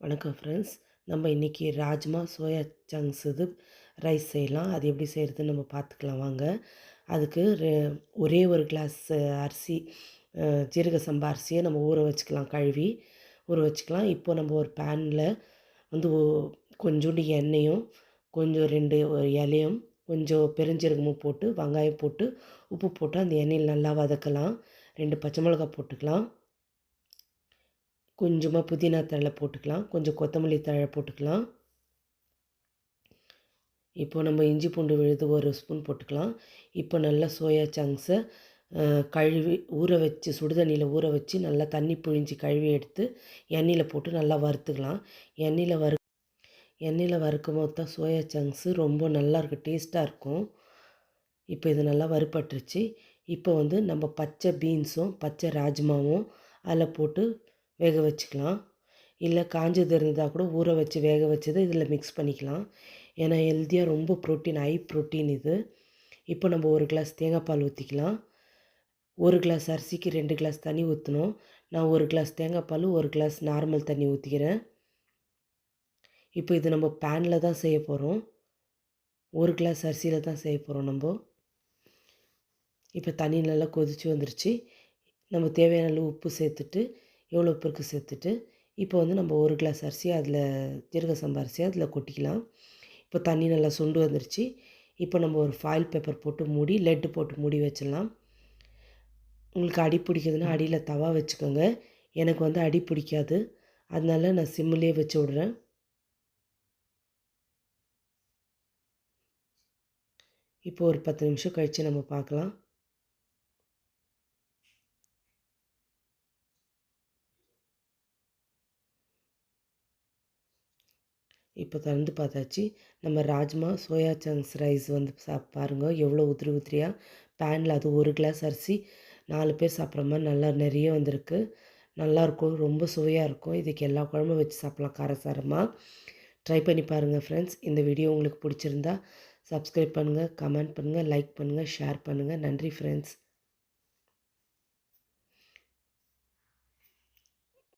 வணக்கம் ஃப்ரெண்ட்ஸ். நம்ம இன்றைக்கி ராஜ்மா சோயா சங்க்ஸ் ரைஸ் செய்யலாம். அது எப்படி செய்கிறதுன்னு நம்ம பார்த்துக்கலாம் வாங்க. அதுக்கு ஒரே ஒரு கிளாஸ் அரிசி, ஜீரக சம்பா அரிசியை நம்ம ஊற வச்சுக்கலாம், கழுவி ஊற வச்சுக்கலாம். இப்போ நம்ம ஒரு பேனில் வந்து கொஞ்சோண்டு எண்ணெயும், கொஞ்சம் 2 இலையும், கொஞ்சம் பெருஞ்சீரகமும் போட்டு, வெங்காயம் போட்டு, உப்பு போட்டு அந்த எண்ணெயில் நல்லா வதக்கலாம். 2 பச்சை மிளகாய் போட்டுக்கலாம். கொஞ்சமாக புதினா தழை போட்டுக்கலாம், கொஞ்சம் கொத்தமல்லி தழை போட்டுக்கலாம். இப்போ நம்ம இஞ்சி பூண்டு விழுது 1 ஸ்பூன் போட்டுக்கலாம். இப்போ நல்லா சோயா சங்க்ஸை கழுவி ஊற வச்சு, சுடுதண்ணியில் ஊற வச்சு நல்லா தண்ணி பிழிஞ்சி கழுவி எடுத்து எண்ணெயில் போட்டு நல்லா வறுத்துக்கலாம். எண்ணெயில் வறுக்கும் போது தான் சோயா சங்க்ஸு ரொம்ப நல்லாயிருக்கும், டேஸ்ட்டாக இருக்கும். இப்போ இது நல்லா வறுபட்டுருச்சு. இப்போ வந்து நம்ம பச்சை பீன்ஸும் பச்சை ராஜ்மாவும் அதில் போட்டு வேக வச்சுக்கலாம். இல்லை காஞ்சது இருந்தால் கூட ஊற வச்சு வேக வச்சதை இதில் மிக்ஸ் பண்ணிக்கலாம். ஏன்னா ஹெல்த்தியாக ரொம்ப ப்ரோட்டீன், ஹை ப்ரோட்டீன் இது. இப்போ நம்ம 1 கிளாஸ் தேங்காய் பால் ஊற்றிக்கலாம். 1 கிளாஸ் அரிசிக்கு 2 கிளாஸ் தண்ணி ஊற்றணும். நான் 1 கிளாஸ் தேங்காய் பால், 1 கிளாஸ் நார்மல் தண்ணி ஊற்றிக்கிறேன். இப்போ இது நம்ம பேனில் தான் செய்ய போகிறோம். 1 கிளாஸ் அரிசியில் தான் செய்ய போகிறோம் நம்ம. இப்போ தண்ணி நல்லா கொதித்து வந்துருச்சு. நம்ம தேவையான அளவு உப்பு சேர்த்துட்டு, எவ்வளோ உப்பு இருக்குது சேர்த்துட்டு, இப்போ வந்து நம்ம 1 கிளாஸ் அரிசி அதில் ஜீரக சம்பா அரிசியை அதில் கொட்டிக்கலாம். இப்போ தண்ணி நல்லா சுண்டு வந்துருச்சு. இப்போ நம்ம ஒரு ஃபாயில் பேப்பர் போட்டு மூடி, லெட்டு போட்டு மூடி வச்சிடலாம். உங்களுக்கு அடி பிடிக்குதுன்னா அடியில் தவா வச்சுக்கோங்க. எனக்கு வந்து அடி பிடிக்காது, அதனால நான் சிம்மிலே வச்சு விட்றேன். இப்போ ஒரு 10 நிமிஷம் கழித்து நம்ம பார்க்கலாம். இப்போ திறந்து பார்த்தாச்சு. நம்ம ராஜ்மா சோயா சங்க்ஸ் ரைஸ் வந்து பாருங்கள் எவ்வளோ உதிரி உதிரியாக பேனில், அது 1 கிளாஸ் அரிசி 4 பேர் சாப்பிட்ற மாதிரி நல்லா நிறைய வந்திருக்கு. நல்லாயிருக்கும், ரொம்ப சுவையாக இருக்கும். இதுக்கு எல்லா குழம்பும் வச்சு சாப்பிட்லாம் காரசாரமாக. ட்ரை பண்ணி பாருங்கள் ஃப்ரெண்ட்ஸ். இந்த வீடியோ உங்களுக்கு பிடிச்சிருந்தா சப்ஸ்கிரைப் பண்ணுங்கள், கமெண்ட் பண்ணுங்கள், லைக் பண்ணுங்கள், ஷேர் பண்ணுங்கள். நன்றி ஃப்ரெண்ட்ஸ்.